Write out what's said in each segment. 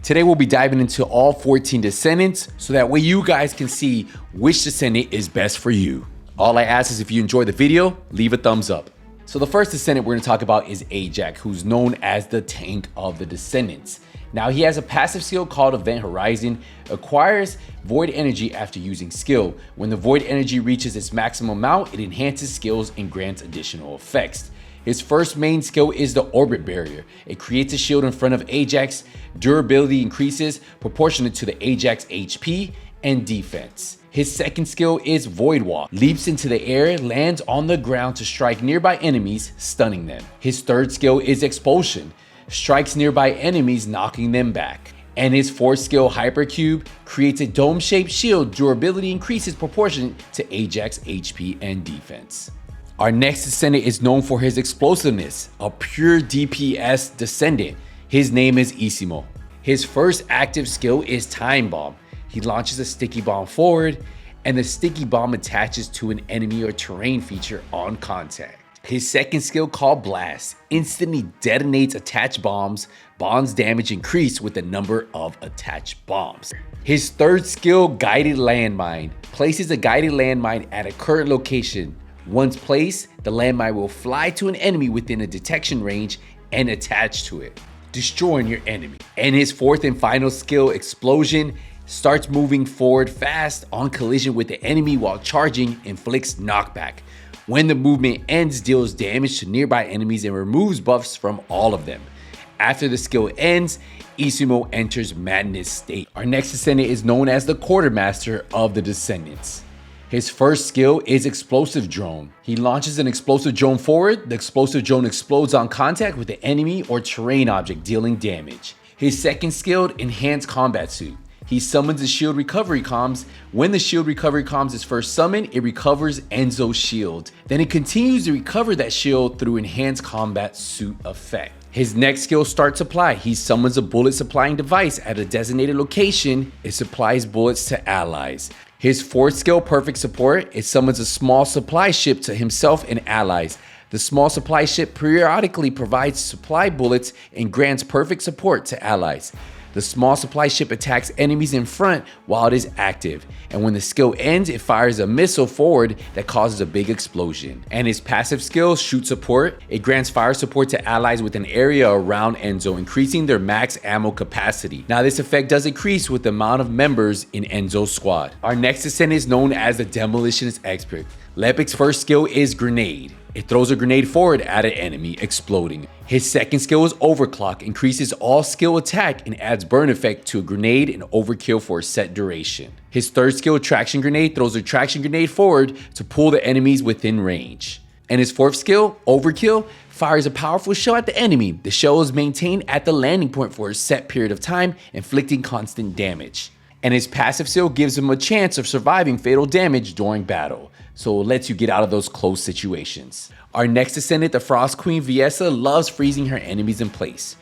Today we'll be diving into all 14 Descendants so that way you guys can see which Descendant is best for you. All I ask is if you enjoy the video, leave a thumbs up. So the first Descendant we're going to talk about is Ajax, who's known as the tank of the Descendants. Now he has a passive skill called Event Horizon, acquires void energy after using skill. When the void energy reaches its maximum amount, it enhances skills and grants additional effects. His first main skill is the Orbit Barrier. It creates a shield in front of Ajax. Durability increases proportionate to the Ajax HP and defense. His second skill is Void Walk. Leaps into the air, lands on the ground to strike nearby enemies, stunning them. His third skill is Expulsion. Strikes nearby enemies, knocking them back. And his fourth skill, Hypercube, creates a dome-shaped shield. Durability increases proportionate to Ajax HP and defense. Our next Descendant is known for his explosiveness, a pure DPS Descendant. His name is Isimo. His first active skill is Time Bomb. He launches a sticky bomb forward, and the sticky bomb attaches to an enemy or terrain feature on contact. His second skill, called Blast, instantly detonates attached bombs. Bombs damage increase with the number of attached bombs. His third skill, Guided Landmine, places a guided landmine at a current location. Once placed, the landmine will fly to an enemy within a detection range and attach to it, destroying your enemy. And his fourth and final skill, Explosion, starts moving forward fast on collision with the enemy while charging, inflicts knockback. When the movement ends, deals damage to nearby enemies and removes buffs from all of them. After the skill ends, Isimo enters Madness state. Our next Descendant is known as the Quartermaster of the Descendants. His first skill is Explosive Drone. He launches an explosive drone forward. The explosive drone explodes on contact with the enemy or terrain object, dealing damage. His second skill, Enhanced Combat Suit. He summons the Shield Recovery Comms. When the Shield Recovery Comms is first summoned, it recovers Enzo's shield. Then it continues to recover that shield through Enhanced Combat Suit effect. His next skill, Start Supply. He summons a bullet supplying device at a designated location. It supplies bullets to allies. His fourth skill, Perfect Support. It summons a small supply ship to himself and allies. The small supply ship periodically provides supply bullets and grants perfect support to allies. The small supply ship attacks enemies in front while it is active, and when the skill ends, it fires a missile forward that causes a big explosion. And his passive skill, Shoot Support, it grants fire support to allies with an area around Enzo, increasing their max ammo capacity. Now this effect does increase with the amount of members in Enzo's squad. Our next Descendant is known as the Demolitionist Expert. Lepic's first skill is Grenade. It throws a grenade forward at an enemy, exploding. His second skill is Overclock, increases all skill attack and adds burn effect to a grenade and overkill for a set duration. His third skill, Traction Grenade, throws a traction grenade forward to pull the enemies within range. And his fourth skill, Overkill, fires a powerful shell at the enemy. The shell is maintained at the landing point for a set period of time, inflicting constant damage. And his passive skill gives him a chance of surviving fatal damage during battle, so it lets you get out of those close situations. Our next Descendant, the Frost Queen Viessa, loves freezing her enemies in place.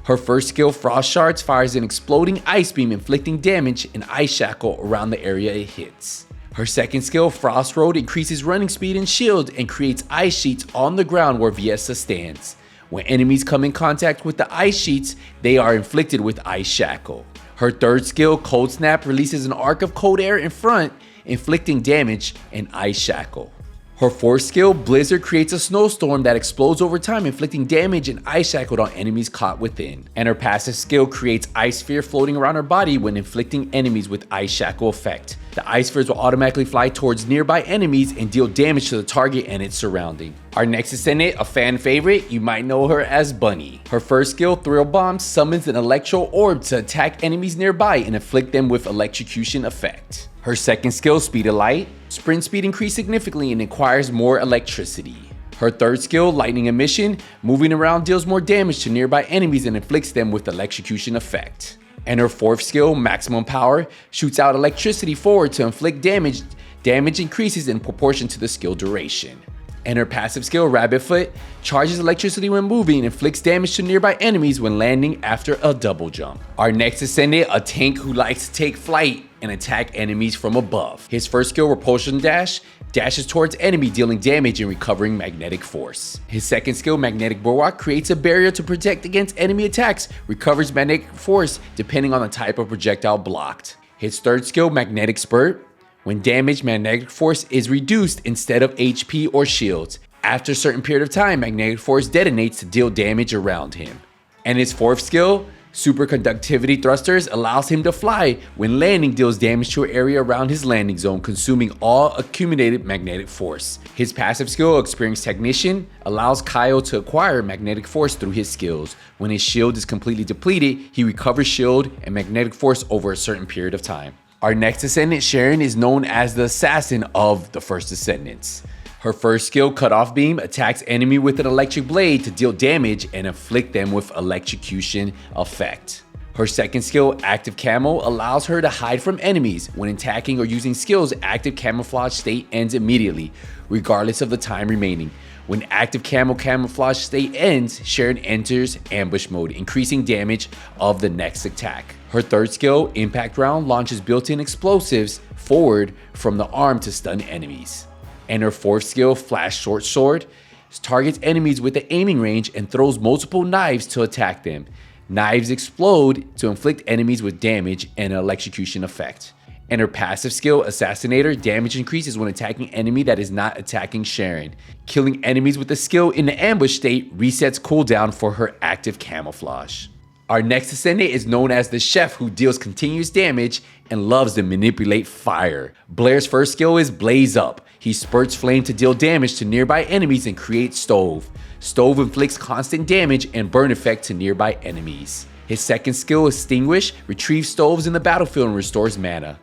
Her first skill, Frost Shards, fires an exploding ice beam, inflicting damage and ice shackle around the area it hits. Her second skill, Frost Road, increases running speed and shield and creates ice sheets on the ground where Viessa stands. When enemies come in contact with the ice sheets, they are inflicted with ice shackle. Her third skill, Cold Snap, releases an arc of cold air in front, inflicting damage and ice shackle. Her fourth skill, Blizzard, creates a snowstorm that explodes over time, inflicting damage and ice shackled on enemies caught within. And her passive skill creates Ice Sphere floating around her body when inflicting enemies with ice shackle effect. The ice spheres will automatically fly towards nearby enemies and deal damage to the target and its surrounding. Our next Descendant, a fan favorite, you might know her as Bunny. Her first skill, Thrill Bomb, summons an electro orb to attack enemies nearby and inflict them with electrocution effect. Her second skill, Speed of Light, sprint speed increased significantly and acquires more electricity. Her third skill, Lightning Emission, moving around deals more damage to nearby enemies and inflicts them with electrocution effect. And her fourth skill, Maximum Power, shoots out electricity forward to inflict damage. Damage increases in proportion to the skill duration. And her passive skill, Rabbit Foot, charges electricity when moving and inflicts damage to nearby enemies when landing after a double jump. Our next Descendant, a tank who likes to take flight and attack enemies from above. His first skill, Repulsion Dash, dashes towards enemy, dealing damage and recovering magnetic force. His second skill, Magnetic Bulwark, creates a barrier to protect against enemy attacks, recovers magnetic force depending on the type of projectile blocked. His third skill, Magnetic Spurt, when damaged, magnetic force is reduced instead of HP or shields. After a certain period of time, magnetic force detonates to deal damage around him. And his fourth skill, Superconductivity Thrusters, allows him to fly. When landing, deals damage to an area around his landing zone, consuming all accumulated magnetic force. His passive skill, Experienced Technician, allows Kyle to acquire magnetic force through his skills. When his shield is completely depleted, he recovers shield and magnetic force over a certain period of time. Our next Descendant, Sharon, is known as the Assassin of the First Descendants. Her first skill, Cut-Off Beam, attacks enemy with an electric blade to deal damage and inflict them with electrocution effect. Her second skill, Active Camo, allows her to hide from enemies. When attacking or using skills, active camouflage state ends immediately, regardless of the time remaining. When active camouflage state ends, Sharon enters ambush mode, increasing damage of the next attack. Her third skill, Impact Round, launches built-in explosives forward from the arm to stun enemies. And her fourth skill, Flash Short Sword, targets enemies with the aiming range and throws multiple knives to attack them. Knives explode to inflict enemies with damage and an electrocution effect. And her passive skill, Assassinator, damage increases when attacking enemy that is not attacking Sharon. Killing enemies with the skill in the ambush state resets cooldown for her active camouflage. Our next Descendant is known as the Chef, who deals continuous damage and loves to manipulate fire. Blair's first skill is Blaze Up. He spurts flame to deal damage to nearby enemies and creates Stove. Stove inflicts constant damage and burn effect to nearby enemies. His second skill, Extinguish, retrieves stoves in the battlefield and restores mana.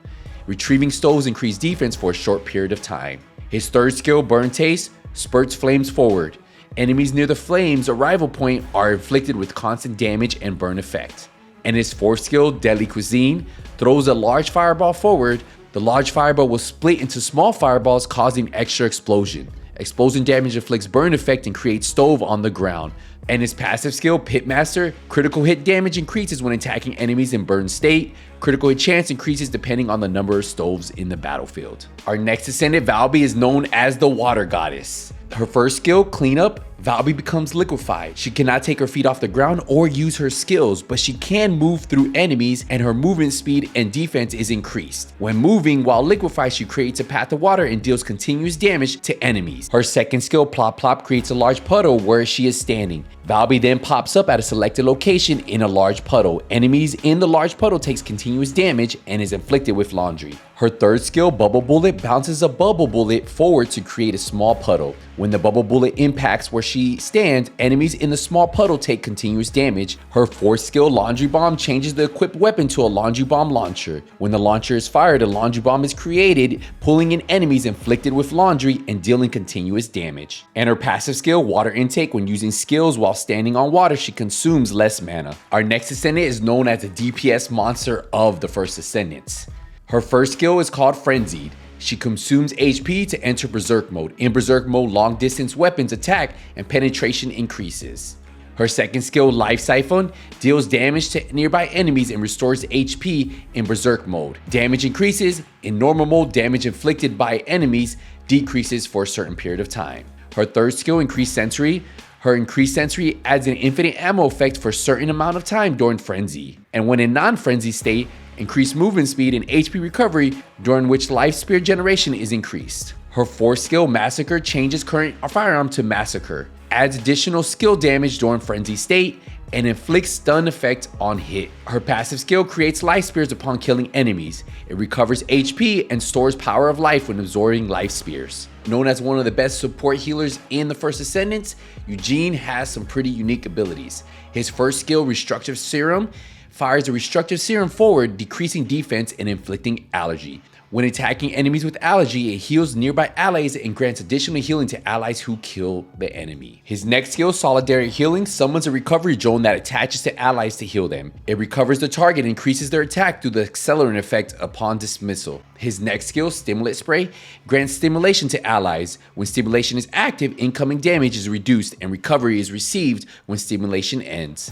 Retrieving stoves increase defense for a short period of time. His third skill, Burn Taste, spurts flames forward. Enemies near the flames' arrival point are inflicted with constant damage and burn effect. And his fourth skill, Deadly Cuisine, throws a large fireball forward. The large fireball will split into small fireballs, causing extra explosion. Explosion damage inflicts burn effect and creates Stove on the ground. And his passive skill, Pitmaster, critical hit damage increases when attacking enemies in burn state. Critical hit chance increases depending on the number of stoves in the battlefield. Our next Descendant, Valby, is known as the Water Goddess. Her first skill, Cleanup, Valby becomes liquefied. She cannot take her feet off the ground or use her skills, but she can move through enemies and her movement speed and defense is increased. When moving while liquefied, she creates a path of water and deals continuous damage to enemies. Her second skill, Plop Plop, creates a large puddle where she is standing. Valby then pops up at a selected location in a large puddle. Enemies in the large puddle takes continuous damage and is inflicted with laundry. Her third skill, Bubble Bullet, bounces a bubble bullet forward to create a small puddle. When the bubble bullet impacts where she stands, enemies in the small puddle take continuous damage. Her fourth skill, Laundry Bomb, changes the equipped weapon to a laundry bomb launcher. When the launcher is fired, a laundry bomb is created, pulling in enemies inflicted with laundry and dealing continuous damage. And her passive skill, Water Intake, when using skills while standing on water, she consumes less mana. Our next Descendant is known as the DPS monster of the First Descendants. Her first skill is called Frenzied. She consumes HP to enter Berserk mode. In Berserk mode, long distance weapons attack and penetration increases. Her second skill, Life Siphon, deals damage to nearby enemies and restores HP in Berserk mode. Damage increases. In normal mode, damage inflicted by enemies decreases for a certain period of time. Her third skill, Increased Sensory. Her increased sensory adds an infinite ammo effect for a certain amount of time during frenzy. And when in non-frenzy state, increased movement speed and HP recovery, during which life spear generation is increased. Her fourth skill, Massacre, changes current firearm to Massacre, adds additional skill damage during frenzy state, and inflicts stun effect on hit. Her passive skill creates life spears upon killing enemies. It recovers HP and stores power of life when absorbing life spears. Known as one of the best support healers in the First Descendants, Eugene has some pretty unique abilities. His first skill, Restructive Serum, fires a Restructive Serum forward, decreasing defense and inflicting allergy. When attacking enemies with allergy, it heals nearby allies and grants additional healing to allies who kill the enemy. His next skill, Solidarity Healing, summons a recovery drone that attaches to allies to heal them. It recovers the target and increases their attack through the accelerant effect upon dismissal. His next skill, Stimulant Spray, grants stimulation to allies. When stimulation is active, incoming damage is reduced and recovery is received when stimulation ends.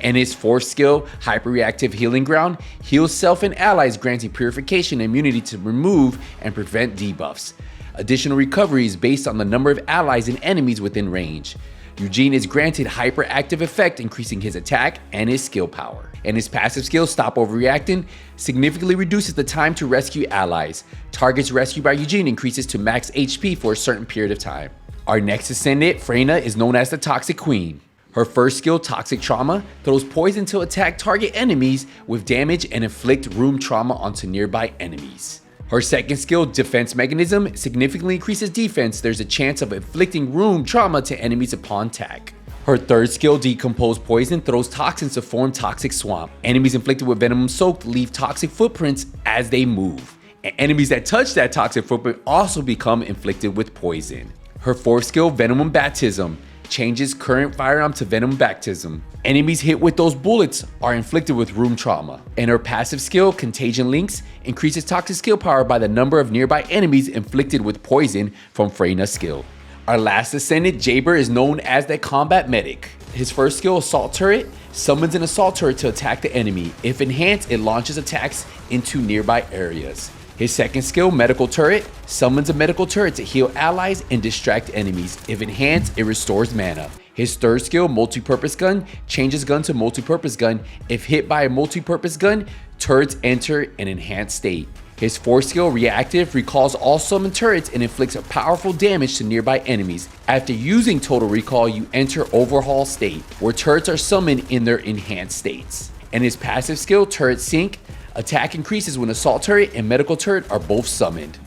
And his fourth skill, Hyperreactive Healing Ground, heals self and allies, granting purification and immunity to remove and prevent debuffs. Additional recovery is based on the number of allies and enemies within range. Eugene is granted hyperactive effect, increasing his attack and his skill power. And his passive skill, Stop Overreacting, significantly reduces the time to rescue allies. Targets rescued by Eugene increases to max HP for a certain period of time. Our next Descendant, Freyna, is known as the Toxic Queen. Her first skill, Toxic Trauma, throws poison to attack target enemies with damage and inflict room trauma onto nearby enemies. Her second skill, Defense Mechanism, significantly increases defense. There's a chance of inflicting room trauma to enemies upon attack. Her third skill, Decompose Poison, throws toxins to form Toxic Swamp. Enemies inflicted with Venom Soaked leave toxic footprints as they move. And enemies that touch that toxic footprint also become inflicted with poison. Her fourth skill, Venom Baptism, changes current firearm to Venom Baptism. Enemies hit with those bullets are inflicted with room trauma. And her passive skill, Contagion Links, increases toxic skill power by the number of nearby enemies inflicted with poison from Freyna's skill. Our last Descendant, Jaber, is known as the Combat Medic. His first skill, Assault Turret, summons an assault turret to attack the enemy. If enhanced, it launches attacks into nearby areas. His second skill, Medical Turret, summons a medical turret to heal allies and distract enemies. If enhanced, it restores mana. His third skill, Multi-Purpose Gun, changes gun to Multi-Purpose Gun. If hit by a Multi-Purpose Gun, turrets enter an enhanced state. His fourth skill, Reactive, recalls all summoned turrets and inflicts a powerful damage to nearby enemies. After using Total Recall, you enter Overhaul state, where turrets are summoned in their enhanced states. And his passive skill, Turret Sync, attack increases when Assault Turret and Medical Turret are both summoned.